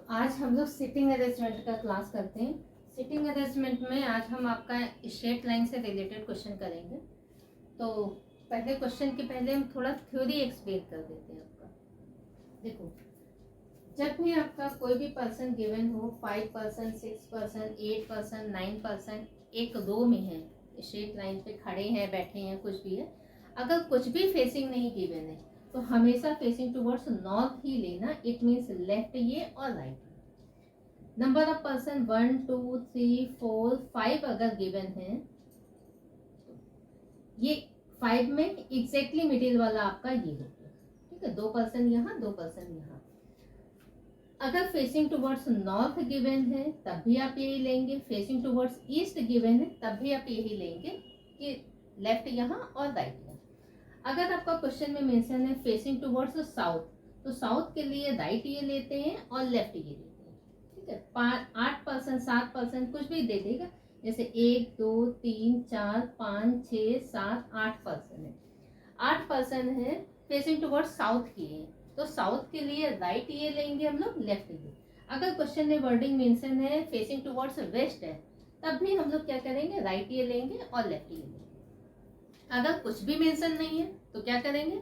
आज हम लोग सिटिंग अरेंजमेंट का क्लास करते हैं। सिटिंग अरेंजमेंट में आज हम आपका स्ट्रेट लाइन से रिलेटेड क्वेश्चन करेंगे। तो पहले क्वेश्चन के पहले हम थोड़ा थ्योरी एक्सप्लेन कर देते हैं आपका। देखो, जब भी आपका कोई भी पर्सन गिवन हो, 5%, 6%, 8%, 9%, एक दो में है, स्ट्रेट लाइन पे खड़े हैं, बैठे हैं, कुछ भी है, अगर कुछ भी फेसिंग नहीं गिवन है तो हमेशा फेसिंग टुवर्ड्स नॉर्थ ही लेना। इट मीन्स लेफ्ट ये और राइट। नंबर ऑफ पर्सन 1, 2, 3, 4, 5 अगर गिवन है, ये 5 में एग्जैक्टली मिडिल वाला आपका ये हो गया। ठीक है, 2 पर्सन यहाँ, 2 पर्सन यहाँ। अगर फेसिंग टुवर्ड्स नॉर्थ गिवन है तब भी आप यही लेंगे, फेसिंग टुवर्ड्स ईस्ट गिवन है तब भी आप यही लेंगे कि लेफ्ट यहाँ और राइट यहाँ। अगर आपका क्वेश्चन में मेंशन है फेसिंग टुवर्ड्स साउथ, तो साउथ के लिए राइट ये लेते हैं और लेफ्ट ये लेते हैं। ठीक है, 8%, 7% कुछ भी दे देगा, जैसे 1, 2, 3, 4, 5, 6, 7, 8% है। 8% है फेसिंग टुवर्ड्स साउथ की है, तो साउथ के लिए राइट ये लेंगे हम लोग, लेफ्ट ये। अगर क्वेश्चन में वर्डिंग मेंशन है फेसिंग टुवर्ड्स वेस्ट है, तब भी हम लोग क्या करेंगे, राइट ये लेंगे और लेफ्ट ये लेंगे। अगर कुछ भी मेंशन नहीं है तो क्या करेंगे,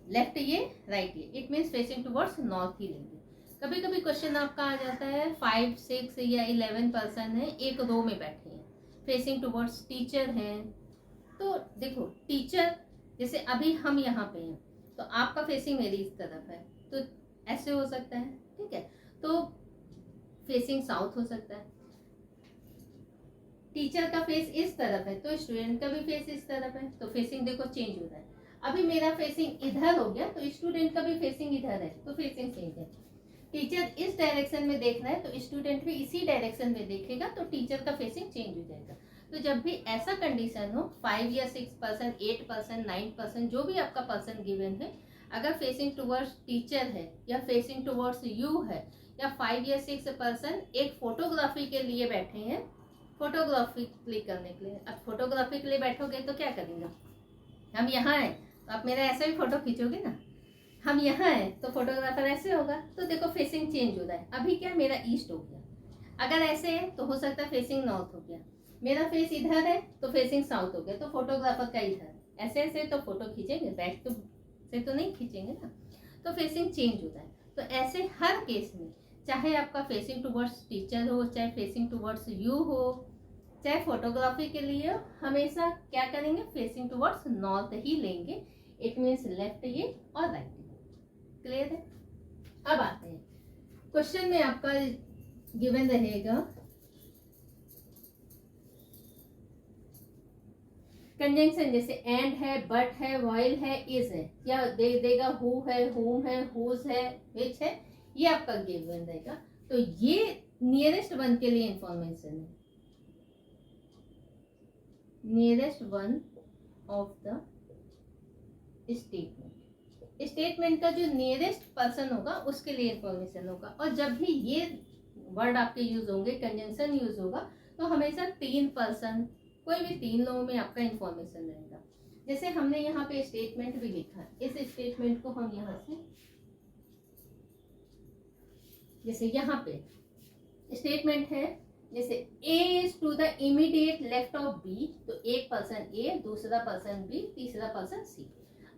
लेफ्ट ये राइट ये। It means facing towards north ही लेंगे। कभी कभी क्वेश्चन आपका आ जाता है 5, 6 या 11% है, एक रो में बैठे हैं, फेसिंग टुवर्ड्स टीचर हैं। तो देखो, टीचर जैसे अभी हम यहाँ पे हैं तो आपका फेसिंग मेरी इस तरफ है, तो ऐसे हो सकता है। ठीक है, तो फेसिंग साउथ हो सकता है। टीचर का फेस इस तरफ है तो स्टूडेंट का भी फेस इस तरफ है, तो फेसिंग देखो चेंज हो रहा है। अभी मेरा फेसिंग इधर हो गया तो स्टूडेंट का भी फेसिंग इधर है, तो फेसिंग चेंज है। टीचर इस डायरेक्शन में देख रहा है तो स्टूडेंट भी इसी डायरेक्शन में देखेगा, तो टीचर का फेसिंग चेंज हो जाएगा। तो जब भी ऐसा कंडीशन हो, 5 या 6%, 8%, 9% जो भी आपका पर्सन गिवन है, अगर फेसिंग टुवर्ड्स टीचर है या फेसिंग टुवर्ड्स यू है, या 5 या 6% एक फोटोग्राफी के लिए बैठे हैं, फोटोग्राफी क्लिक करने के लिए। अब फोटोग्राफी के लिए बैठोगे तो क्या करेंगे, हम यहाँ हैं तो आप मेरा ऐसे भी फोटो खींचोगे ना। हम यहाँ हैं तो फोटोग्राफर ऐसे होगा, तो देखो फेसिंग चेंज हो रहा है। अभी क्या मेरा ईस्ट हो गया, अगर ऐसे है तो हो सकता है फेसिंग नॉर्थ हो गया। मेरा फेस इधर है तो फेसिंग साउथ हो गया, तो फोटोग्राफर का इधर। ऐसे ऐसे तो फोटो खींचेंगे, बैक तो से तो नहीं खींचेंगे ना, तो फेसिंग चेंज होता है। तो ऐसे हर केस में, चाहे आपका फेसिंग टुवर्ड्स टीचर हो, चाहे फेसिंग टुवर्ड्स यू हो, चाहे फोटोग्राफी के लिए, हमेशा क्या करेंगे, फेसिंग टुवर्ड्स नॉर्थ ही लेंगे। इट मीन्स लेफ्ट ये और राइट ये। क्लियर है। अब आते हैं क्वेश्चन में आपका गिवन रहेगा कंजंक्शन, जैसे एंड है, बट है, व्हाइल है, इज है, या दे देगा हु है, हुम है, हुज है, विच है, ये आपका गिवन रहेगा। तो ये नियरेस्ट वन के लिए इंफॉर्मेशन है, nearest one of the statement. Statement का जो नियरेस्ट पर्सन होगा उसके लिए इंफॉर्मेशन होगा। और जब भी ये वर्ड आपके यूज होंगे, कंजंक्शन यूज होगा, तो हमेशा 3 पर्सन, कोई भी 3 लोगों में आपका इंफॉर्मेशन रहेगा। जैसे हमने यहाँ पे स्टेटमेंट भी लिखा है, इस स्टेटमेंट को हम यहाँ से, जैसे यहाँ पे स्टेटमेंट है, जैसे A is to the immediate left of B, तो एक पर्सन A, दूसरा पर्सन B, तीसरा पर्सन C।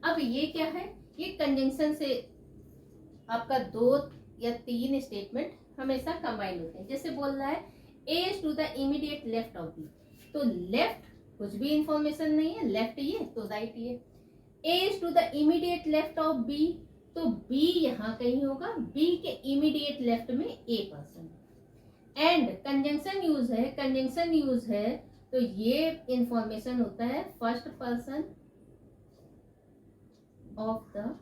अब ये क्या है, ये कंजंक्शन से आपका 2 या 3 स्टेटमेंट हमेशा कंबाइन होते हैं। जैसे बोल रहा है A is to the immediate left of B, तो लेफ्ट कुछ भी इंफॉर्मेशन नहीं है, लेफ्ट ये तो राइट ये। A is to the immediate left of B, तो B यहाँ कहीं होगा, B के इमीडिएट लेफ्ट में A पर्सन। एंड कंजंक्शन यूज है, कंजंक्शन यूज है, तो ये इंफॉर्मेशन होता है first person of the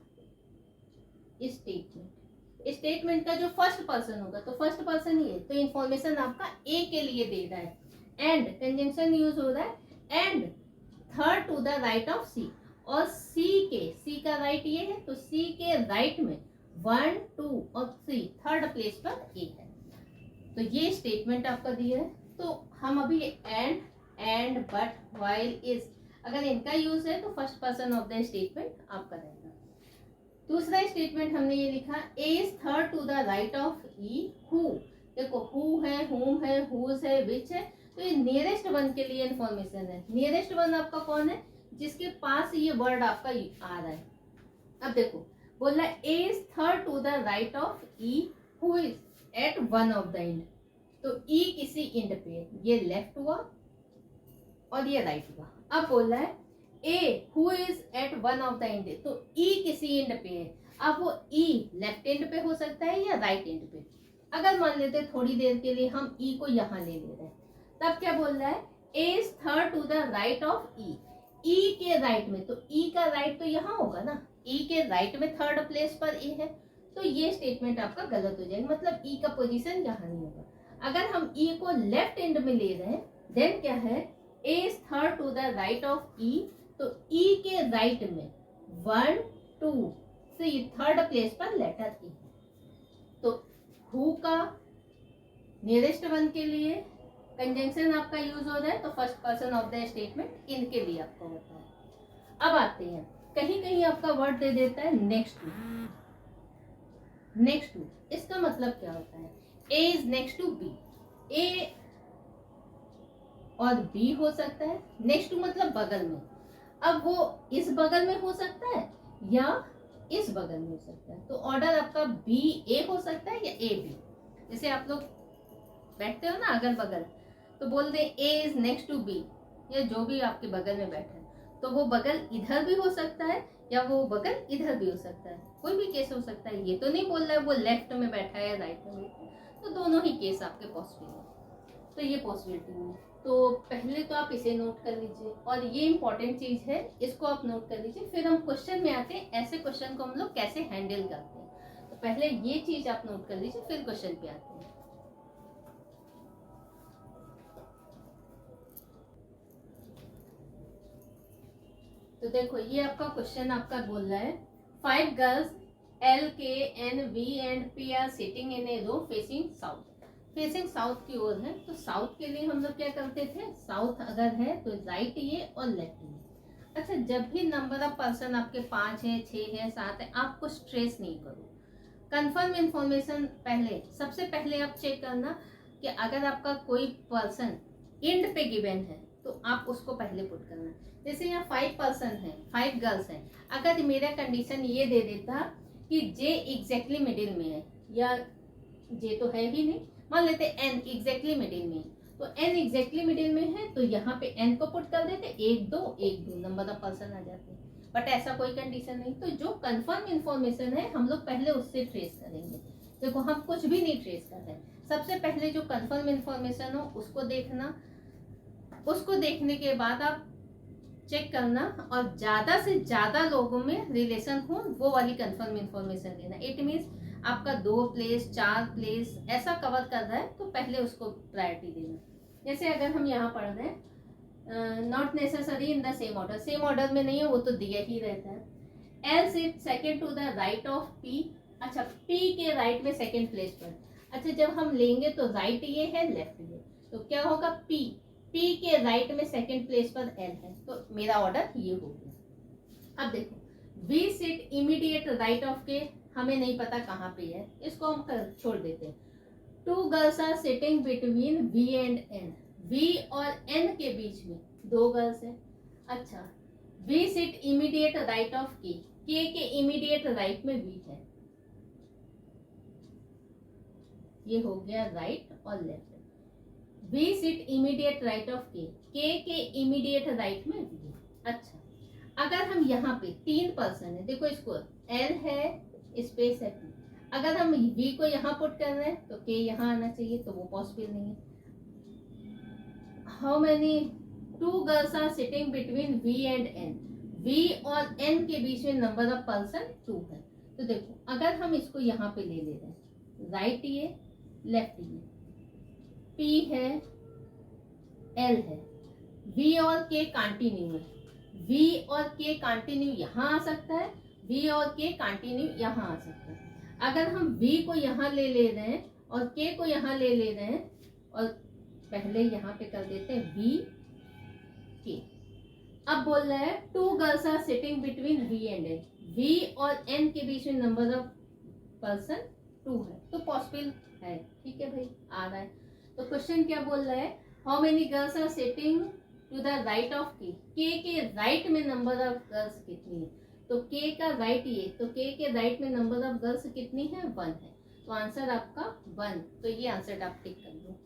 statement. Statement का जो फर्स्ट पर्सन होगा तो फर्स्ट पर्सन ही है, तो इंफॉर्मेशन आपका ए के लिए दे रहा है। एंड कंजंक्शन यूज हो रहा है, and third to the right of C, और सी का राइट ये है, तो सी के राइट में 1, 2 और 3 थर्ड प्लेस पर ए है। तो ये स्टेटमेंट आपका दिया है। तो हम अभी एंड, बट, व्हाइल, इज, अगर इनका यूज है तो first person of the statement आपका रहेगा। दूसरा स्टेटमेंट हमने ये लिखा, A is third to the right of E who. देखो हु है, हुम है, हुज है, विच है, तो ये नियरेस्ट वन के लिए इंफॉर्मेशन है। नियरेस्ट वन आपका कौन है, जिसके पास ये वर्ड आपका आ रहा है। अब देखो बोल रहा है A is third to the right of E who is at one of the end. तो ई किसी एंड पे है, ये लेफ्ट हुआ और ये राइट हुआ। अब बोल रहा है A who is at one of the end, तो ई किसी एंड पे है। अब वो ई लेफ्ट एंड पे हो सकता है या राइट एंड पे। अगर मान लेते थोड़ी देर के लिए हम ई को यहाँ ले रहे हैं, तब क्या बोल रहा है, A is third to the right of E. E के राइट में, तो ई का राइट तो यहाँ होगा ना, ई के राइट में थर्ड प्लेस पर ए है, तो ये स्टेटमेंट आपका गलत हो जाएगा, मतलब ई का पोजीशन यहाँ नहीं होगा। अगर हम ई को लेफ्ट एंड में ले रहे हैं, देन क्या है, A is third to the right of E, तो ई के राइट में 1 2 3 थर्ड प्लेस पर लेटर ई। तो हु का नियरेस्ट वन के लिए कंजंक्शन आपका यूज हो रहा है, तो first person of the statement इनके लिए आपका होता है। अब आते हैं, कहीं कहीं आपका वर्ड दे देता है नेक्स्ट टू। नेक्स्ट टू इसका मतलब क्या होता है, A is next to be. ए और बी हो सकता है, नेक्स्ट टू मतलब बगल में। अब वो इस बगल में हो सकता है या इस बगल में हो सकता है, तो ऑर्डर आपका बी ए हो सकता है या ए बी। जैसे आप लोग बैठते हो ना अगल बगल, तो बोल दे ए इज नेक्स्ट टू बी, या जो भी आपके बगल में बैठा है, तो वो बगल इधर भी हो सकता है या वो बगल इधर भी हो सकता है, कोई भी केस हो सकता है। ये तो नहीं बोल रहा है वो लेफ्ट में बैठा है राइट में बैठा है, तो दोनों ही केस आपके पॉसिबल है। तो ये पॉसिबिलिटी है। तो पहले तो आप इसे नोट कर लीजिए, और ये इंपॉर्टेंट चीज है, इसको आप नोट कर लीजिए। फिर हम क्वेश्चन में आते हैं, ऐसे क्वेश्चन को हम लोग कैसे हैंडल करते हैं। तो पहले ये चीज आप नोट कर लीजिए, फिर क्वेश्चन पे आते हैं। तो देखो ये आपका क्वेश्चन आपका बोल रहा है, 5 girls L, K, N, V and P are sitting in a row facing south. Facing south की ओर है, तो साउथ के लिए हम लोग क्या करते थे, साउथ अगर है तो राइट ये और लेफ्ट ये। अच्छा, जब भी नंबर ऑफ पर्सन आपके 5 है, 6 है, 7 है, आपको स्ट्रेस नहीं करो। कंफर्म इंफॉर्मेशन पहले, सबसे पहले आप चेक करना कि अगर आपका कोई पर्सन एंड पे गिवन है तो आप उसको पहले पुट करना। जैसे यहाँ 5 पर्सन है, 5 गर्ल्स हैं, अगर मेरा कंडीशन ये दे देता कि जे एग्जैक्टली मिडिल में है, या जे तो है ही नहीं, मान लेते एन एग्जैक्टली मिडिल में है, तो एन एग्जैक्टली मिडिल में है, तो यहाँ पे एन को पुट कर देते, 1 2 1 2 नंबर ऑफ पर्सन आ जाते। बट ऐसा कोई कंडीशन नहीं, तो जो कंफर्म इंफॉर्मेशन है हम लोग पहले उससे ट्रेस करेंगे। देखो हम कुछ भी नहीं ट्रेस कर रहे, सबसे पहले जो कंफर्म इंफॉर्मेशन हो उसको देखना, उसको देखने के बाद आप चेक करना, और ज्यादा से ज्यादा लोगों में रिलेशन हो वो वाली कंफर्म इंफॉर्मेशन लेना। इट मीन्स आपका 2 प्लेस 4 प्लेस ऐसा कवर कर रहा है, तो पहले उसको प्रायोरिटी देना। जैसे अगर हम यहाँ पढ़ रहे हैं, not necessary in the same order, same order में नहीं है वो तो दिया ही रहता है। L sit second to the right of P. अच्छा, पी के राइट में सेकेंड प्लेस पर। अच्छा, जब हम लेंगे तो राइट ये है, लेफ्ट ये, तो क्या होगा, पी, पी के राइट में सेकेंड प्लेस पर एल है, तो मेरा ऑर्डर ये हो गया। अब देखो, V sit immediate right of K, हमें नहीं पता कहाँ पे है, इसको हम छोड़ देते हैं। 2 girls are sitting between V and N, V और एन के बीच में 2 गर्ल्स है। अच्छा, V sit immediate right of K के इमीडिएट राइट में वी है, ये हो गया राइट और left. V sit immediate right of K immediate right में वी है। अच्छा, अगर हम यहाँ पे 3 पर्सन है, देखो इसको एल है, स्पेस है पी, अगर हम वी को यहाँ पुट कर रहे हैं तो के यहाँ आना चाहिए, तो वो पॉसिबल नहीं है। How many 2 girls are sitting between V and N, V और एन के बीच में नंबर ऑफ पर्सन 2 है, तो देखो अगर हम इसको यहाँ पे ले रहे हैं, राइट ये लेफ्ट ये, पी है एल है, वी और के कंटिन्यू है, वी और के कंटिन्यू यहाँ आ सकता है, वी और के कंटिन्यू यहाँ आ सकता है। अगर हम वी को यहाँ ले रहे हैं और के को यहाँ ले रहे हैं, और पहले यहाँ पे कर देते हैं वी के। अब बोल रहा है 2 girls are sitting between V and N, V और N के बीच में नंबर ऑफ पर्सन 2 है, तो पॉसिबल है। ठीक है भाई, आ रहा है। तो क्वेश्चन क्या बोल रहा है, how many girls are sitting to the right of K, के राइट में नंबर ऑफ गर्ल्स कितनी है, तो के का राइट ये, तो के राइट में नंबर ऑफ गर्ल्स कितनी है, 1 है, तो आंसर आपका 1, तो ये आंसर आप टिक कर दो।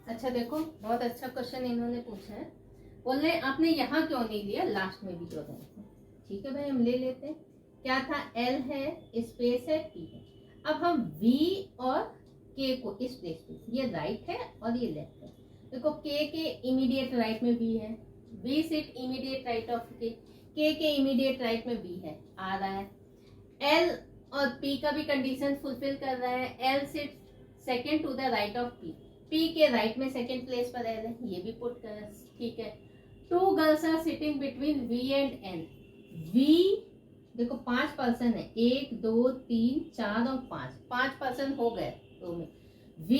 अच्छा देखो, बहुत अच्छा क्वेश्चन इन्होंने पूछा है, बोल रहे आपने यहाँ क्यों नहीं लिया, लास्ट में भी क्यों रहे। ठीक है भाई, हम ले लेते हैं। क्या था, L है, स्पेस है, P है। अब हम V और K को इस प्लेस पे, ये राइट है और ये लेफ्ट है। देखो K के इमीडिएट राइट में V है, V sit immediate right of K के इमीडिएट राइट में V है, आ रहा है। L और P का भी कंडीशन फुलफिल कर रहा है, L sit second to the right of P के राइट में सेकेंड प्लेस पर L है, ये भी पुट कर। ठीक है, 2 girls are sitting between V and N। V देखो 5 पर्सन है, 1 2 3 4 और 5 पर्सन हो गए तो में V,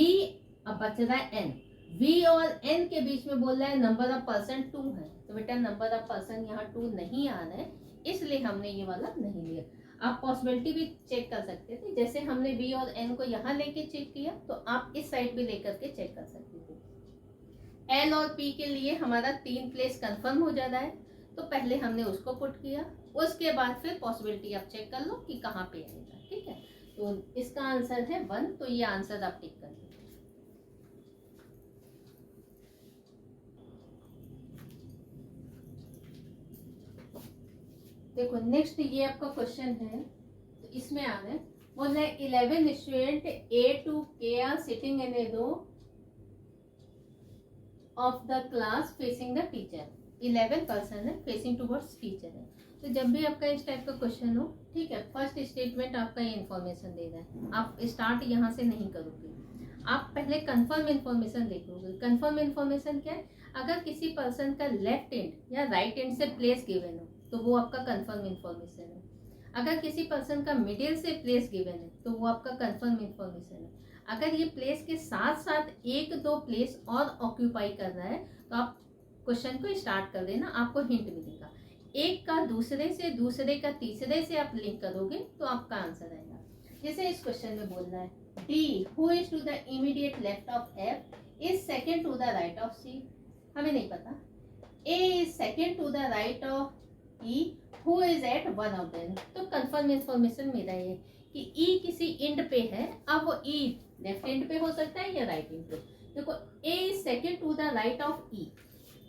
अब बच रहा है N। V और N के बीच में बोल रहा है नंबर ऑफ पर्सन 2 है, तो बेटा नंबर ऑफ पर्सन यहाँ 2 नहीं आ रहा है, इसलिए हमने ये वाला नहीं लिया। आप पॉसिबिलिटी भी चेक कर सकते थे, जैसे हमने V और N को यहाँ लेके चेक किया, तो आप इस साइड भी लेकर के चेक कर सकते थे। L और P के लिए हमारा 3 प्लेस कंफर्म हो जा रहा है, तो पहले हमने उसको पुट किया, उसके बाद फिर पॉसिबिलिटी आप चेक कर लो कि कहाँ पे आएगा। ठीक है, तो इसका आंसर है 1, तो ये आंसर आप टिक कर दो। देखो नेक्स्ट ये आपका क्वेश्चन है, तो इसमें आ रहा है, बोल रहा है 11 student A to K are sitting in a row of the class facing the teacher. 11 person है, फेसिंग टुवर्ड्स टीचर है। तो जब भी आपका इस टाइप का क्वेश्चन हो, ठीक है, फर्स्ट स्टेटमेंट आपका ये इन्फॉर्मेशन दे रहा है, आप स्टार्ट यहाँ से नहीं करोगे, आप पहले कंफर्म इन्फॉर्मेशन देखोगे। कंफर्म इन्फॉर्मेशन क्या है, अगर किसी पर्सन का लेफ्ट एंड या राइट एंड से प्लेस गिवन हो तो वो आपका कंफर्म इन्फॉर्मेशन है। अगर किसी पर्सन का मिडिल से प्लेस गिवन है तो वो आपका कंफर्म इन्फॉर्मेशन है। अगर ये प्लेस के साथ साथ 1-2 प्लेस और ऑक्यूपाई कर रहा है तो आप क्वेश्चन को स्टार्ट कर देना, आपको हिंट मिलेगा। एक का दूसरे से, दूसरे का तीसरे से आप लिंक करोगे तो आपका आंसर आएगा। जैसे इस क्वेश्चन में बोल रहा है D who is to the immediate left of F is second to the right of C, हमें नहीं पता। A is second to the right of E who is at one of them, तो confirm information मेरा ये कि E किसी end पे है, अब वो E लेफ्ट एंड पे हो सकता है या राइट एंड पे। देखो A is second to the right of E,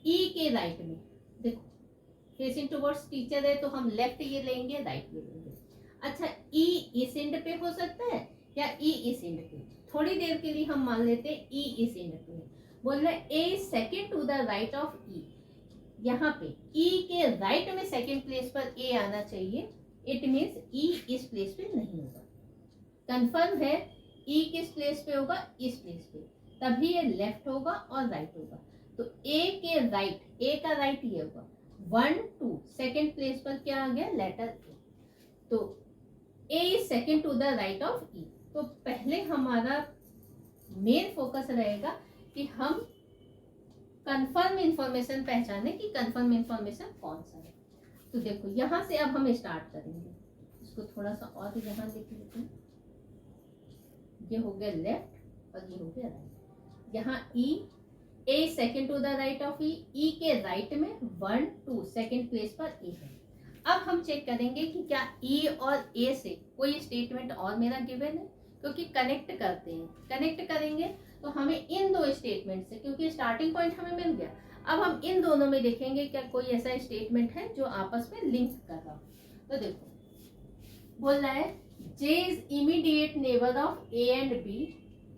E के राइट में, देखो फेसिंग टुवर्ड्स टीचर है तो हम लेफ्ट ये लेंगे, राइट ये लेंगे। अच्छा E इस एंड पे हो सकता है या E इस एंड पे, थोड़ी देर के लिए हम मान लेते हैं E इस एंड पे। बोल रहे A is second to the right of E, यहाँ पे E के राइट में सेकेंड प्लेस पर A आना चाहिए, इट मीन्स E इस प्लेस पे नहीं होगा। कंफर्म है E किस प्लेस पे होगा, इस प्लेस पे, तभी ये लेफ्ट होगा और राइट होगा। तो A के राइट, A का राइट ये होगा 1 2, सेकेंड प्लेस पर क्या आ गया, लेटर A, तो A is second to the right of E। तो पहले हमारा मेन फोकस रहेगा कि हम कंफर्म इंफॉर्मेशन पहचाने कि कंफर्म इंफॉर्मेशन कौन सा है। तो देखो यहाँ से अब हम स्टार्ट करेंगे, इसको थोड़ा सा और यहाँ लिख लेते हैं, ये हो गया लेफ्ट और ये हो गया राइट। यहाँ A second to the right of E के राइट में 1 2 सेकेंड प्लेस पर A है। अब हम चेक करेंगे कि क्या E और A से कोई स्टेटमेंट और मेरा गिवन है, क्योंकि कनेक्ट करते हैं, कनेक्ट करेंगे तो हमें इन 2 स्टेटमेंट से, क्योंकि स्टार्टिंग पॉइंट हमें मिल गया, अब हम इन दोनों में देखेंगे क्या कोई ऐसा स्टेटमेंट है जो आपस में लिंक कर रहा हो। तो देखो बोल रहा है J is immediate neighbour of A and B,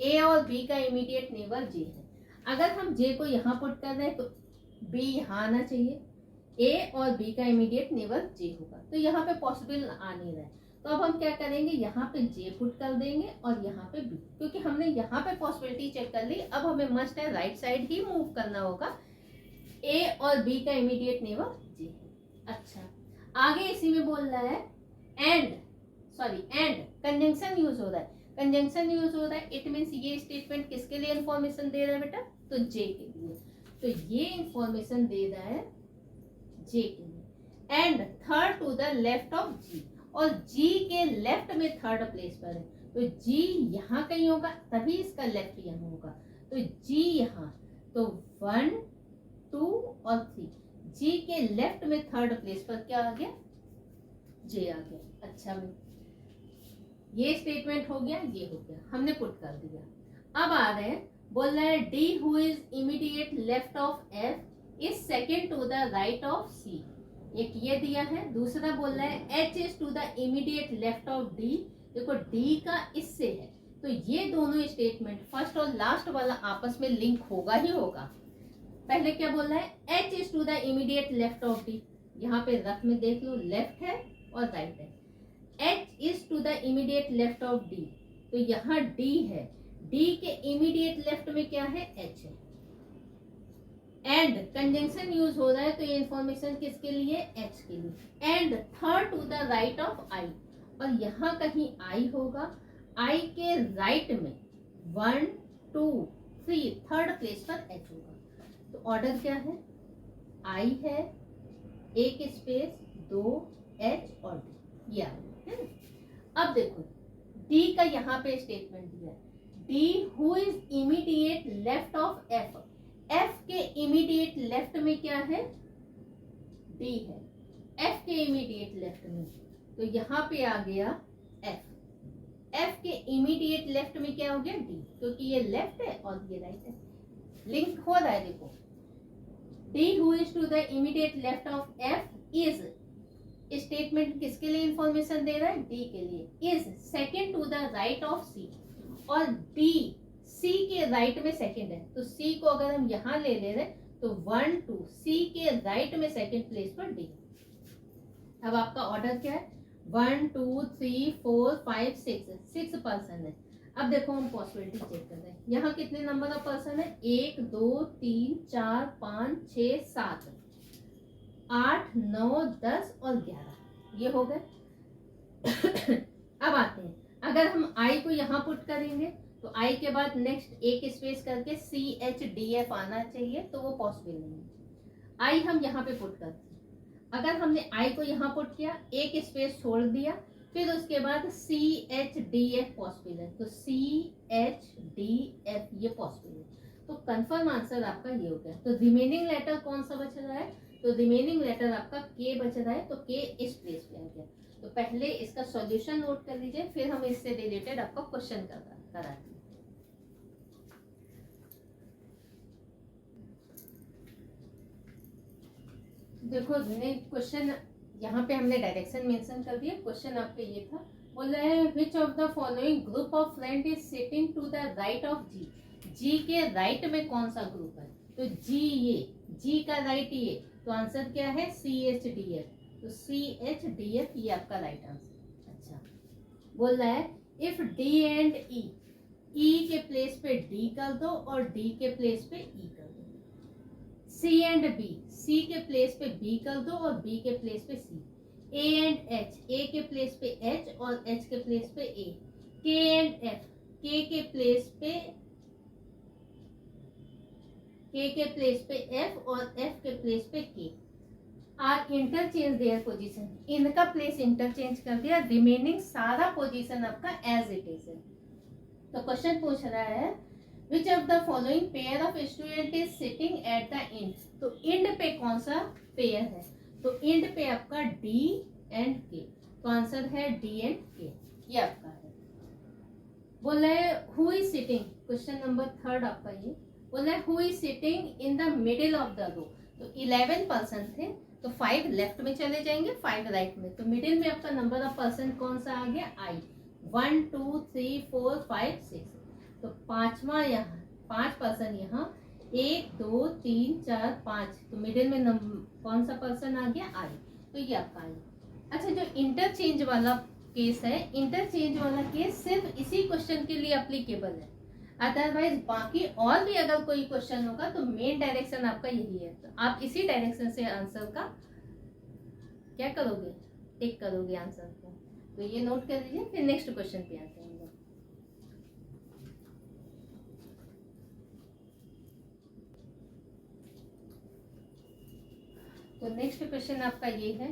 A और B का इमीडिएट नेबर J है। अगर हम J को यहाँ पुट कर रहे हैं तो B यहाँ आना चाहिए, A और B का इमीडिएट नेबर J होगा, तो यहाँ पे पॉसिबल आ नहीं रहा है, तो अब हम क्या करेंगे, यहाँ पे J पुट कर देंगे और यहाँ पे B, क्योंकि हमने यहाँ पे पॉसिबिलिटी चेक कर ली। अब हमें मस्ट है राइट साइड ही मूव करना होगा, A और B का इमीडिएट नेबर J है। अच्छा आगे इसी में बोल रहा है एंड कंजंक्शन यूज हो रहा है, कंजंक्शन यूज हो रहा है, इट मीन्स ये स्टेटमेंट किसके लिए इंफॉर्मेशन दे रहा है बेटा, तो J के लिए। तो ये इंफॉर्मेशन दे रहा है जे के लिए। And third to the left of G, और जी के लेफ्ट में थर्ड प्लेस पर है, तो जी यहाँ कहीं होगा तभी इसका लेफ्ट यहाँ होगा, तो जी यहाँ, तो 1 2 और 3, जी के लेफ्ट में थर्ड प्लेस पर क्या आ गया, जे आ गया। अच्छा भाई, ये स्टेटमेंट हो गया, ये हो गया, हमने पुट कर दिया। अब आ रहे हैं, बोल रहा है D who is immediate left of F is second to the right of C, एक ये दिया है। दूसरा बोल रहा है H is to the immediate left of D, देखो डी का इससे है, तो ये दोनों स्टेटमेंट फर्स्ट और लास्ट वाला आपस में लिंक होगा ही होगा। पहले क्या बोल रहा है, H is to the immediate left of D, यहाँ पे रफ में देख लो लेफ्ट है और राइट है। H is to the immediate left of D, तो यहाँ डी है, डी के इमीडिएट लेफ्ट में क्या है, एच है। एंड कंजंक्शन यूज हो रहा है, तो ये इंफॉर्मेशन किसके लिए, एच के लिए। And third to the right of I, और यहाँ कहीं आई होगा, आई के राइट में 1 2 3 थर्ड प्लेस पर एच होगा। तो ऑर्डर क्या है, आई है, एक स्पेस 2 एच और डी, ये है। अब देखो डी का यहाँ पे स्टेटमेंट दिया है, D who is immediate left of F, F के इमीडिएट लेफ्ट में क्या है, डी है, एफ के इमीडिएट लेफ्ट में, तो यहाँ पे आ गया एफ, एफ के इमीडिएट लेफ्ट में क्या हो गया, डी, क्योंकि ये लेफ्ट है और ये राइट है, लिंक हो रहा है। देखो D who is to the immediate left of F is, statement किसके लिए इंफॉर्मेशन दे रहा है, डी के लिए, is second to the right of C, और डी सी के राइट में सेकेंड है, तो सी को अगर हम यहाँ ले रहे तो 1 2 सी के राइट में सेकेंड प्लेस पर डी। अब आपका ऑर्डर क्या है, 1 2 3 4 5 6 पर्सन है। अब देखो हम पॉसिबिलिटी चेक कर रहे हैं, यहाँ कितने नंबर ऑफ पर्सन है, 1 2 3 4 5 6 7 8 9 10 और 11, ये हो गए। अब आते हैं, अगर हम आई को यहाँ पुट करेंगे तो आई के बाद नेक्स्ट एक स्पेस करके सी एच डी एफ आना चाहिए, तो वो पॉसिबल नहीं है। आई हम यहाँ पे पुट करते हैं, अगर हमने आई को यहाँ पुट किया, एक स्पेस छोड़ दिया, फिर उसके बाद C H D F possible है, तो सी एच डी एफ ये पॉसिबल है, तो कंफर्म आंसर आपका ये हो गया। तो रिमेनिंग लेटर कौन सा बच रहा है, तो रिमेनिंग लेटर आपका के बच रहा है, तो के इस प्लेस पे आ गया। तो पहले इसका सॉल्यूशन नोट कर लीजिए, फिर हम इससे रिलेटेड आपको क्वेश्चन कराते हैं। देखो क्वेश्चन यहाँ पे हमने डायरेक्शन मेंशन कर दिया, क्वेश्चन आपका ये था, बोल रहा है which of the following group of friend is sitting to the right of G, G के राइट में कौन सा ग्रुप है, तो जी ये, जी का राइट ये, तो आंसर क्या है सी एच डी एफ, तो सी एच डी एफ ये आपका राइट आंसर। अच्छा, बोल रहा है if D and E, E के प्लेस पे डी कर दो और डी के प्लेस पे ई कर दो, सी एंड बी, सी के प्लेस पे बी कर दो और बी के प्लेस पे सी, ए एंड एच, ए के प्लेस पे एच और एच के प्लेस पे ए, के एंड एफ, के के प्लेस पे एफ और एफ के प्लेस पे के, आर इंटरचेंज देयर पोजीशन, इनका प्लेस इंटरचेंज कर दिया, रिमेनिंग सारा पोजीशन आपका एज इट इज है। तो क्वेश्चन पूछ रहा है which of the following pair of student is sitting at the end, तो इंड पे कौन सा पेयर है, तो इंड पे आपका डी एंड के, तो आंसर है डी एंड के, ये आपका है। बोल रहा है who is sitting, question number 3 आपका ये, बोल रहा है who is sitting in the middle of the row, तो 11 पर्सन थे, तो 5 लेफ्ट में चले जाएंगे, 5 राइट में, तो मिडिल में आपका नंबर ऑफ पर्सन कौन सा आ गया, आई, 1 2 3 4 5 6, तो पांचवा यहाँ 5 पर्सन यहाँ, 1 2 3 4 5, तो मिडिल में कौन सा पर्सन आ गया, आई, तो ये आपका आई। अच्छा, जो इंटरचेंज वाला केस है, इंटरचेंज वाला केस सिर्फ इसी क्वेश्चन के लिए अप्लीकेबल है, अदरवाइज बाकी और भी अगर कोई क्वेश्चन होगा तो मेन डायरेक्शन आपका यही है, तो आप इसी डायरेक्शन से आंसर का क्या करोगे, टिक करोगे आंसर को, तो ये नोट कर लीजिए। फिर नेक्स्ट क्वेश्चन पे आते हैं। तो नेक्स्ट क्वेश्चन आपका ये है,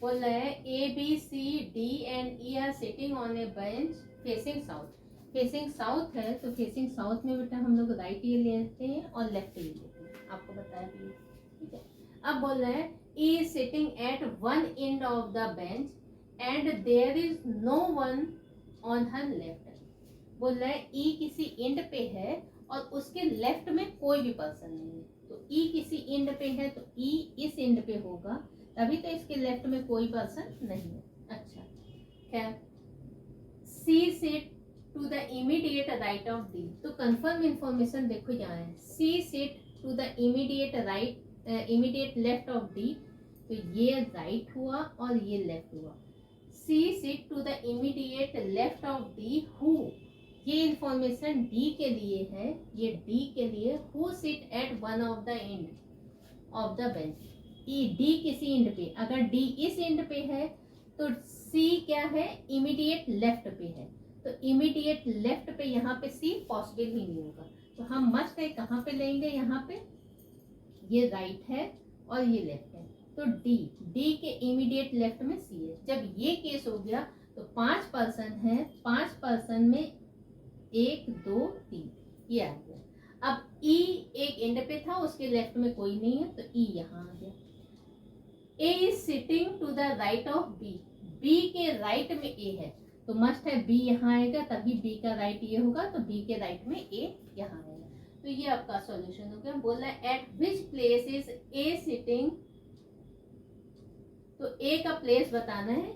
बोल रहा है A B C D and E are sitting on a bench facing south. Facing south है तो फेसिंग साउथ में बेटा हम लोग राइट ये लेते हैं और लेफ्ट ये लेते हैं, आपको बताया भी, ठीक है। अब बोल रहा है E is sitting at one end of the bench and there is no one on her left. बोल रहा है ई किसी एंड पे है और उसके लेफ्ट में कोई भी पर्सन नहीं है। तो ई किसी एंड पे है तो ई इस एंड पे होगा, तभी तो इसके लेफ्ट में कोई पर्सन नहीं है। अच्छा खैर, C sit to the immediate right of D. तो कंफर्म इंफॉर्मेशन देखो यहाँ है, C sit to the immediate right immediate left of D. तो ये राइट हुआ और ये लेफ्ट हुआ। C sit to the immediate left of D who, ये इंफॉर्मेशन डी के लिए है, ये डी के लिए। Who sit at one of the end of the bench. E D किसी एंड पे, अगर डी इस एंड पे है तो सी क्या है, इमीडिएट लेफ्ट पे है। तो इमीडिएट लेफ्ट पे यहाँ पे सी पॉसिबल ही नहीं होगा, तो हम मस्ट है कहाँ पे लेंगे, यहाँ पे। ये राइट है और ये लेफ्ट है, तो डी, डी के इमीडिएट लेफ्ट में सी है। जब ये केस हो गया तो 5 पर्सन है, 5 पर्सन में 1 2 3 ये आ गया। अब ई एक एंड पे था, उसके लेफ्ट में कोई नहीं है, तो ई यहाँ आ गया। A is sitting to the right of B, B के राइट में ए है, तो मस्ट है बी यहाँ आएगा, तभी बी का राइट ये होगा, तो बी के राइट में ए यहाँ आएगा। तो ये आपका सॉल्यूशन हो गया। बोला eight which place is a sitting, तो ए का प्लेस बताना है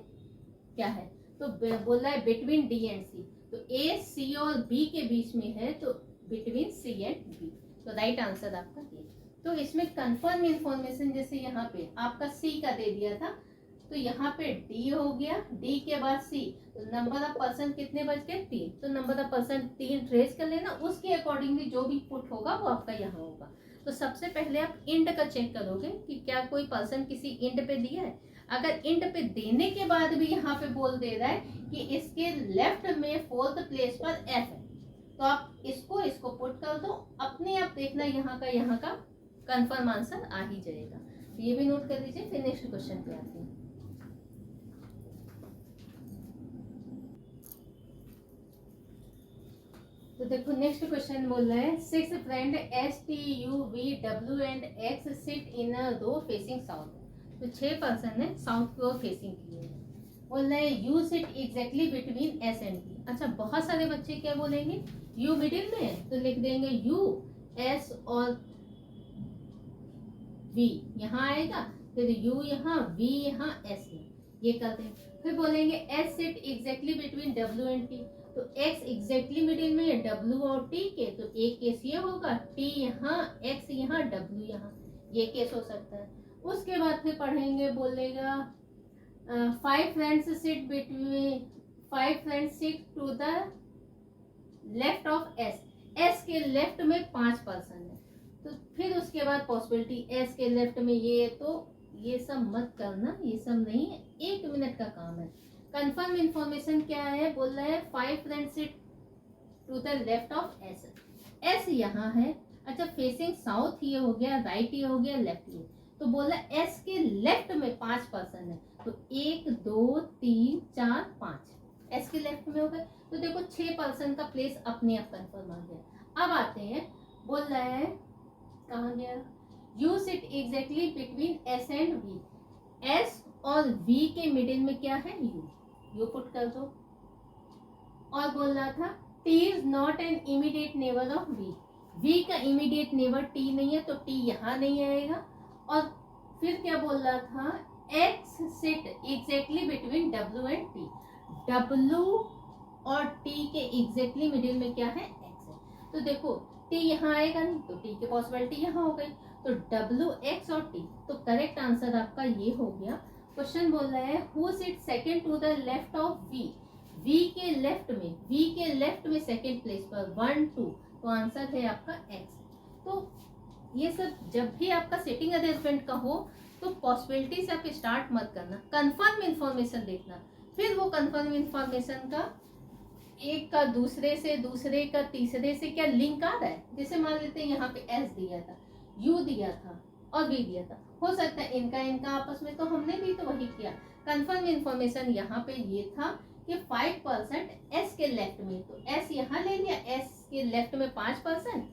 क्या है, तो बोला है बिटवीन डी एंड सी। तो ए सी और बी के बीच में है, तो बिटवीन सी एंड बी। तो राइट आंसर आपका ये। तो इसमें कंफर्म इंफॉर्मेशन जैसे यहाँ पे आपका सी का दे दिया था, तो यहाँ पे डी हो गया, डी के बाद सी, तो नंबर ऑफ पर्सन कितने बच गए, 3। तो नंबर ऑफ पर्सन 3 ट्रेस कर लेना, उसके अकॉर्डिंगली जो भी पुट होगा वो आपका यहाँ होगा। तो सबसे पहले आप इंड का चेक करोगे कि क्या कोई पर्सन किसी इंड पे दिया है। अगर इंड पे देने के बाद भी यहाँ पे बोल दे रहा है कि इसके लेफ्ट में 4th प्लेस पर एफ है, तो आप इसको पुट कर दो, अपने आप देखना यहाँ का कंफर्म आंसर आ ही जाएगा। ये भी नोट कर लीजिए, फिर नेक्स्ट क्वेश्चन पे आते हैं। तो देखो नेक्स्ट क्वेश्चन बोल रहा है 6 friend S T U V W and X sit in a row facing south. तो 6 पर्सन है साउथ की ओर फेसिंग किए हैं। बोल रहा है you sit exactly between S and T. अच्छा बहुत सारे बच्चे क्या बोलेंगे, यू मिडिल में है तो लिख देंगे यू, एस और वी यहाँ आएगा, फिर यू यहाँ, वी यहाँ, एस यहाँ, ये करते हैं। फिर बोलेंगे S sit exactly between W and T. तो x एग्जैक्टली मिडिल में है w और t के, तो एक केस ये होगा, t यहाँ, x यहाँ, w यहाँ, ये केस हो सकता है। उसके बाद फिर पढ़ेंगे, बोलेगा 5 friends sit between 5 friends sit to the left of s। s के लेफ्ट में 5 पर्सन है, तो फिर उसके बाद पॉसिबिलिटी s के लेफ्ट में ये, तो ये सब मत करना, ये सब नहीं है, 1 मिनट का काम है। कंफर्म इंफॉर्मेशन क्या है, बोल रहा है 5 friends sit to the left of S. S यहाँ है, अच्छा फेसिंग साउथ ये हो गया, राइट ये हो गया, लेफ्ट ये, तो बोला एस के लेफ्ट में 5 पर्सन है, तो 1 2 3 4 5 एस के लेफ्ट में हो गए। तो देखो 6 पर्सन का प्लेस अपने आप कंफर्म आ गया। अब आते हैं, बोल रहा है कहाँ गया, U sit exactly between S and V. S और वी के मिडिल में क्या है, यू पुट कर दो। और बोल रहा था T is not an immediate neighbour of V. V का इमीडिएट नेबर टी नहीं है, तो टी यहाँ नहीं आएगा। और फिर क्या बोल रहा था, X sit exactly between W and T. W और टी के एग्जैक्टली मिडिल में क्या है, एक्स है। तो देखो टी यहाँ आएगा नहीं, तो टी की पॉसिबिलिटी यहाँ हो गई, तो डब्ल्यू एक्स और टी। तो करेक्ट आंसर आपका ये हो गया। क्वेश्चन बोल रहा है who sit second to the left of V. V के लेफ्ट में सेकंड प्लेस पर 1 2, तो आंसर है आपका एक्स। तो ये सब जब भी आपका सिटिंग अरेंजमेंट का हो तो पॉसिबिलिटी से आप स्टार्ट मत करना, कंफर्म इंफॉर्मेशन देखना, फिर वो कंफर्म इंफॉर्मेशन का एक का दूसरे से, दूसरे का तीसरे से क्या लिंक आ रहा है। जैसे मान लेते हैं यहाँ पे एस दिया था, यू दिया था और बी दिया था, हो सकता है इनका इनका आपस में, तो हमने भी तो वही किया। कंफर्म इन्फॉर्मेशन यहाँ पे ये था कि 5% एस के लेफ्ट में, तो एस यहाँ ले लिया, एस के लेफ्ट में 5%,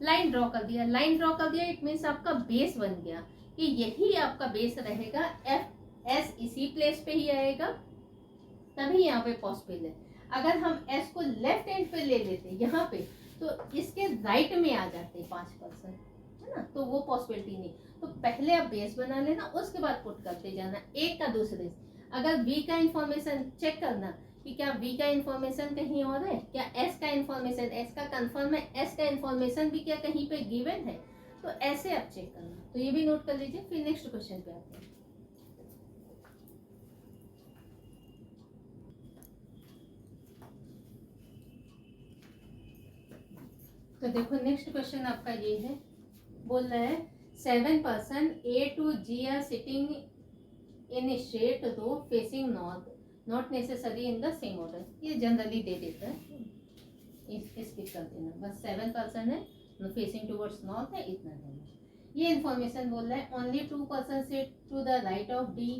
लाइन ड्रॉ कर दिया, लाइन ड्रॉ कर दिया, इट मीन्स आपका बेस बन गया कि यही आपका बेस रहेगा, एफ एस इसी प्लेस पे ही आएगा, तभी यहाँ पे पॉसिबल है। अगर हम एस को लेफ्ट एंड पे ले लेते यहाँ पे, तो इसके राइट में आ जाते 5%, है ना, तो वो पॉसिबिलिटी नहीं। तो पहले आप बेस बना लेना, उसके बाद पुट करते जाना एक का दूसरे से। अगर वी का इंफॉर्मेशन चेक करना कि क्या वी का इंफॉर्मेशन कहीं और है, क्या एस का इंफॉर्मेशन, एस का कंफर्म है, एस का इंफॉर्मेशन भी क्या कहीं पे गिवन है, तो ऐसे आप चेक करना। तो ये भी नोट कर लीजिए। फिर नेक्स्ट क्वेश्चन पे आते हैं। तो देखो नेक्स्ट क्वेश्चन आपका ये है, बोल रहा है 7% A to G are sitting in a straight row facing north, not necessary in the same order। ये जनरली दे देता है, स्किप कर देना, बस 7% है, फेसिंग टुवर्ड्स नॉर्थ है, इतना देना। ये इन्फॉर्मेशन बोल रहा है only 2% sit to the right of D,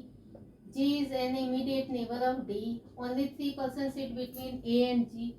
G is an immediate neighbor of D, only 3% sit between A and G,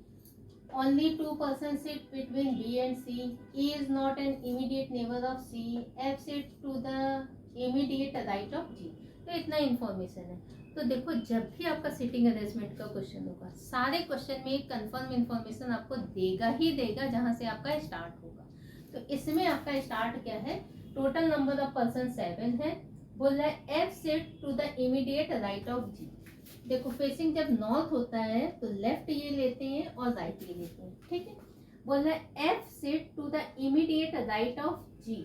only 2% sit between B and C, E is not an immediate neighbor of C, F sits to the immediate right of G। तो इतना information है। तो देखो जब भी आपका sitting arrangement का question होगा, सारे क्वेश्चन में एक कंफर्म इन्फॉर्मेशन आपको देगा ही देगा जहां से आपका स्टार्ट होगा। तो इसमें आपका स्टार्ट क्या है, टोटल नंबर ऑफ पर्सन 7 है, बोल रहा है F sit to the immediate right of G। देखो फेसिंग जब नॉर्थ होता है तो लेफ्ट ये लेते हैं और राइट ये लेते हैं, ठीक है। बोल रहा है F sit to the immediate right of G.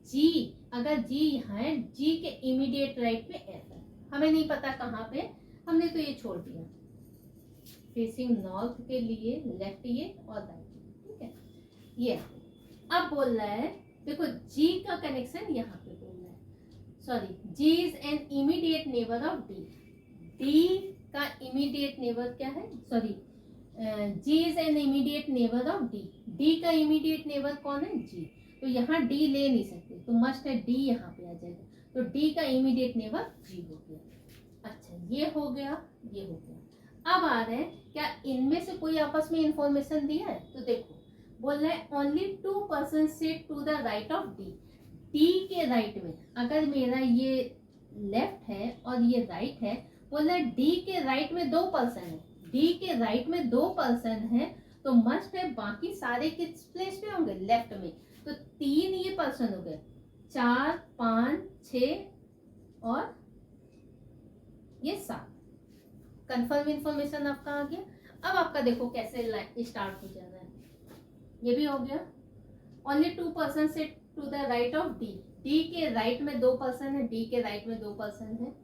G अगर जी यहाँ है, जी के इमीडिएट राइट पे एफ है, हमें नहीं पता कहाँ पे, हमने तो ये छोड़ दिया। फेसिंग नॉर्थ के लिए लेफ्ट ये और राइट, ठीक है। ये अब बोल रहा है देखो जी का कनेक्शन यहाँ पे बोल रहा है, sorry, G is an immediate neighbour of D. D का इमीडिएट नेबर क्या है, sorry, G is an immediate neighbour of D. D का इमीडिएट नेबर कौन है, जी। तो यहाँ डी ले नहीं सकते, तो मस्ट है डी यहाँ पे आ जाएगा, तो डी का इमीडिएट नेबर जी हो गया। अच्छा ये हो गया, ये हो गया। अब आ रहे हैं क्या इनमें से कोई आपस में इंफॉर्मेशन दिया है, तो देखो बोल रहे हैं only 2% sit to the right of D. D के राइट में, अगर मेरा ये लेफ्ट है और ये राइट है, बोल रहे डी के राइट में 2% है, डी के राइट में 2% है, तो मस्ट है बाकी सारे किस प्लेस पे होंगे, लेफ्ट में। तो 3 ये पर्सन हो गए, 4 5 6 और ये 7। कंफर्म इंफॉर्मेशन आपका आ गया। अब आपका देखो कैसे स्टार्ट हो जा रहा है, ये भी हो गया। Only 2% sit to the right of D. D के राइट में 2% है, डी के राइट में 2% है।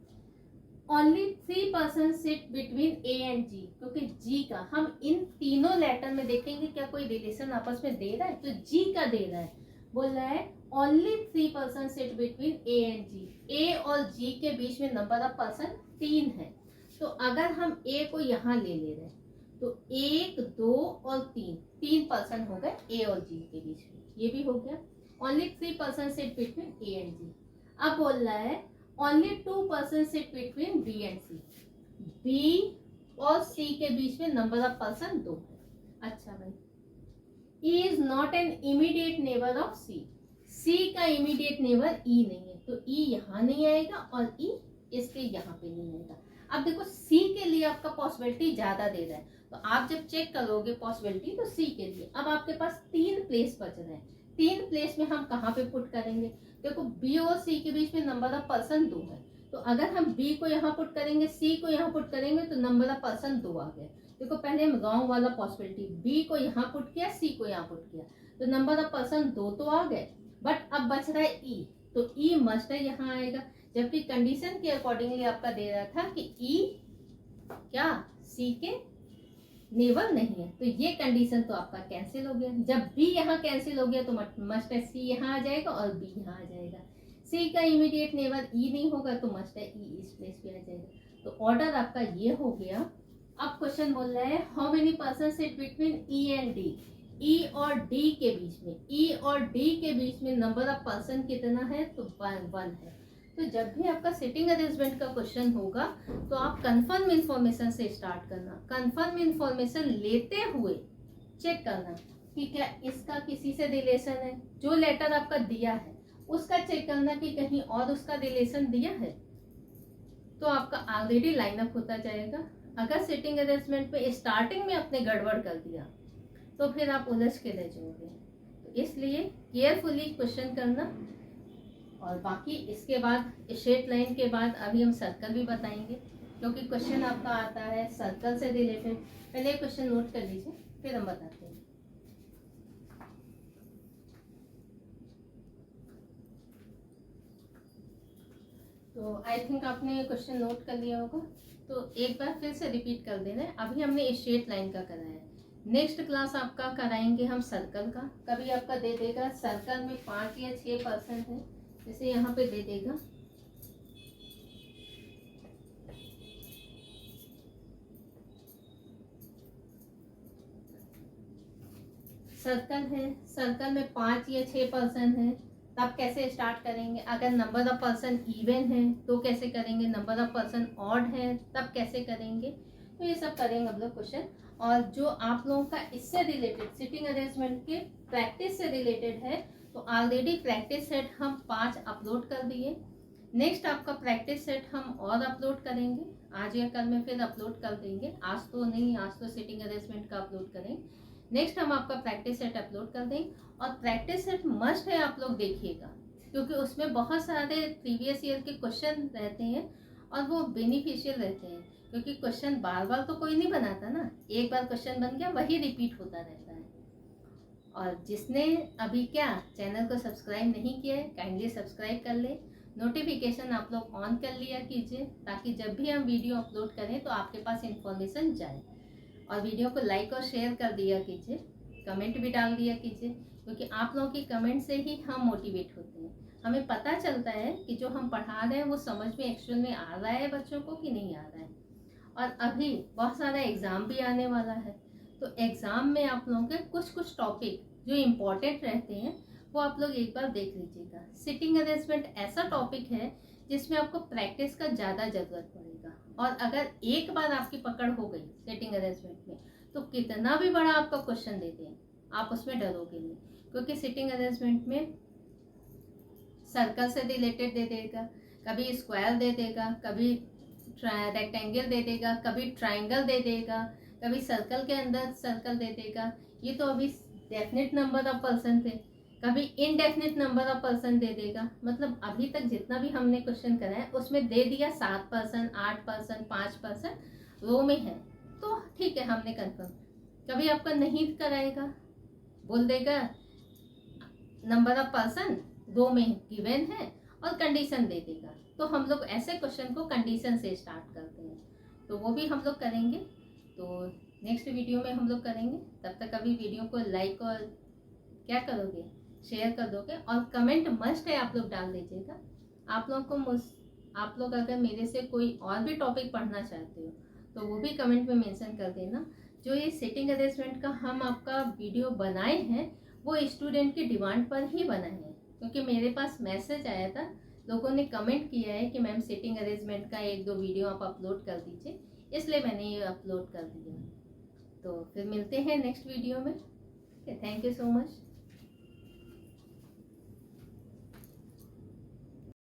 Only 3% sit between A and G, क्योंकि जी का हम इन तीनों लेटर में देखेंगे क्या कोई रिलेशन आपस में दे रहा है, तो जी का दे रहा है। बोल रहा है only 3% sit between A and G. A और जी के बीच में नंबर ऑफ पर्सन 3 है, तो अगर हम ए को यहाँ ले रहे हैं तो 1 2 और 3 पर्सन हो गए ए और जी के बीच में, ये भी हो गया। Only 3% sit between A and G. अब बोल रहा है only 2% sit between B and C. B और सी के बीच में नंबर ऑफ पर्सन 2 है। अच्छा भाई, E is not an immediate neighbour of C. C का इमीडिएट नेबर ई नहीं है, तो ई यहाँ नहीं आएगा और ई इसके यहाँ पे नहीं आएगा। अब देखो सी के लिए आपका पॉसिबिलिटी ज्यादा दे रहा है, तो आप जब चेक करोगे पॉसिबिलिटी तो सी के लिए अब आपके पास 3 प्लेस बच रहे हैं। 3 प्लेस में हम कहाँ पे पुट करेंगे, देखो बी और सी के बीच में नंबर ऑफ पर्सन 2 है, तो अगर हम बी को यहाँ पुट करेंगे, सी को यहाँ पुट करेंगे, तो नंबर ऑफ पर्सन 2 आ गए। देखो पहले हम गाँव वाला पॉसिबिलिटी, बी को यहाँ पुट किया, सी को यहाँ पुट किया, तो नंबर ऑफ पर्सन 2 तो आ गए, बट अब बच रहा है ई, तो ई मस्ट है यहाँ आएगा, जबकि कंडीशन के अकॉर्डिंगली आपका दे रहा था कि ई क्या सी के नेबर नहीं है, तो ये कंडीशन तो आपका कैंसिल हो गया। जब बी यहाँ कैंसिल हो गया तो मस्ट है सी यहाँ आ जाएगा और बी यहाँ आ जाएगा। सी का इमीडिएट नेबर ई नहीं होगा तो मस्ट है ई इस प्लेस पे आ जाएगा। तो ऑर्डर आपका ये हो गया। अब क्वेश्चन बोल रहा है how many person sit between E and D. E और डी के बीच में, ई और डी के बीच में नंबर ऑफ पर्सन कितना है, तो 1 है। तो जब भी आपका सिटिंग अरेंजमेंट का क्वेश्चन होगा तो आप कंफर्म इंफॉर्मेशन से स्टार्ट करना। कंफर्म इंफॉर्मेशन लेते हुए चेक करना कि क्या इसका किसी से रिलेशन है, जो लेटर आपका दिया है उसका चेक करना कि कहीं और उसका रिलेशन दिया है, तो आपका ऑलरेडी लाइनअप होता जाएगा। अगर सिटिंग अरेंजमेंट पे स्टार्टिंग में आपने गड़बड़ कर दिया तो फिर आप उलझ के रह जाओगे। तो इसलिए केयरफुली क्वेश्चन करना। और बाकी इसके बाद स्ट्रेट लाइन के बाद अभी हम सर्कल भी बताएंगे, क्योंकि क्वेश्चन आपका आता है सर्कल से रिलेटेड। पहले क्वेश्चन नोट कर लीजिए, फिर हम बताते हैं। तो आई थिंक आपने क्वेश्चन नोट कर लिया होगा, तो एक बार फिर से रिपीट कर देना है। अभी हमने स्ट्रेट लाइन का कराया है, नेक्स्ट क्लास आपका कराएंगे हम सर्कल का। कभी आपका दे देगा सर्कल में 5 या 6 पर्सन है, जैसे यहाँ पे दे देगा सर्कल है, सर्कल में 5 या 6 पर्सन है, तब कैसे स्टार्ट करेंगे। अगर नंबर ऑफ पर्सन इवन है तो कैसे करेंगे, नंबर ऑफ पर्सन ऑड है तब कैसे करेंगे। तो ये सब करेंगे हम लोग क्वेश्चन। और जो आप लोगों का इससे रिलेटेड सिटिंग अरेंजमेंट के प्रैक्टिस से रिलेटेड है, तो ऑलरेडी प्रैक्टिस सेट हम 5 अपलोड कर दिए। नेक्स्ट आपका प्रैक्टिस सेट हम और अपलोड करेंगे, आज या कल में फिर अपलोड कर देंगे। आज तो नहीं, आज तो सिटिंग अरेंजमेंट का अपलोड करेंगे। नेक्स्ट हम आपका प्रैक्टिस सेट अपलोड कर देंगे। और प्रैक्टिस सेट मस्ट है, आप लोग देखिएगा, क्योंकि उसमें बहुत सारे प्रीवियस ईयर के क्वेश्चन रहते हैं और वो बेनिफिशियल रहते हैं। क्योंकि क्वेश्चन बार बार तो कोई नहीं बनाता ना, एक बार क्वेश्चन बन गया वही रिपीट होता रहता है। और जिसने अभी क्या चैनल को सब्सक्राइब नहीं किया है, काइंडली सब्सक्राइब कर ले, नोटिफिकेशन आप लोग ऑन कर लिया कीजिए, ताकि जब भी हम वीडियो अपलोड करें तो आपके पास इंफॉर्मेशन जाए। और वीडियो को लाइक और शेयर कर दिया कीजिए, कमेंट भी डाल दिया कीजिए, क्योंकि आप लोगों की कमेंट से ही हम मोटिवेट होते हैं। हमें पता चलता है कि जो हम पढ़ा रहे हैं वो समझ में एक्चुअल में आ रहा है बच्चों को कि नहीं आ रहा है। और अभी बहुत सारा एग्ज़ाम भी आने वाला है, तो एग्ज़ाम में आप लोगों के कुछ टॉपिक जो इम्पोर्टेंट रहते हैं वो आप लोग एक बार देख लीजिएगा। सिटिंग अरेंजमेंट ऐसा टॉपिक है जिसमें आपको प्रैक्टिस का ज़्यादा ज़रूरत पड़ेगा। और अगर एक बार आपकी पकड़ हो गई सिटिंग अरेंजमेंट में, तो कितना भी बड़ा आपका क्वेश्चन दे दें आप उसमें डरोगे नहीं, क्योंकि सिटिंग अरेंजमेंट में सर्कल से रिलेटेड दे देगा, कभी स्क्वायर दे देगा, कभी रेक्टेंगल दे देगा, कभी ट्राइंगल दे देगा, कभी सर्कल के अंदर सर्कल दे देगा। ये तो अभी डेफिनेट नंबर ऑफ पर्सन थे, कभी इनडेफिनेट नंबर ऑफ पर्सन दे देगा। मतलब अभी तक जितना भी हमने क्वेश्चन करा है उसमें दे दिया 7 पर्सन, 8 पर्सन, 5 पर्सन रो में है, तो ठीक है हमने कंफर्म। कभी आपका नहीं कराएगा, बोल देगा नंबर ऑफ पर्सन रो में गिवन है और कंडीशन दे देगा। तो हम लोग ऐसे क्वेश्चन को कंडीशन से स्टार्ट करते हैं, तो वो भी हम लोग करेंगे। तो नेक्स्ट वीडियो में हम लोग करेंगे। तब तक अभी वीडियो को लाइक और क्या करोगे, शेयर कर दोगे, और कमेंट मस्ट है आप लोग डाल दीजिएगा। आप लोग अगर मेरे से कोई और भी टॉपिक पढ़ना चाहते हो तो वो भी कमेंट में मेंशन कर देना। जो ये सिटिंग अरेंजमेंट का हम आपका वीडियो बनाए हैं वो स्टूडेंट की डिमांड पर ही बनाए हैं, क्योंकि मेरे पास मैसेज आया था, लोगों ने कमेंट किया है कि मैम सिटिंग अरेंजमेंट का 1-2 वीडियो आप अपलोड कर दीजिए, इसलिए मैंने ये अपलोड कर दिया। तो फिर मिलते हैं नेक्स्ट वीडियो में। Thank you so much.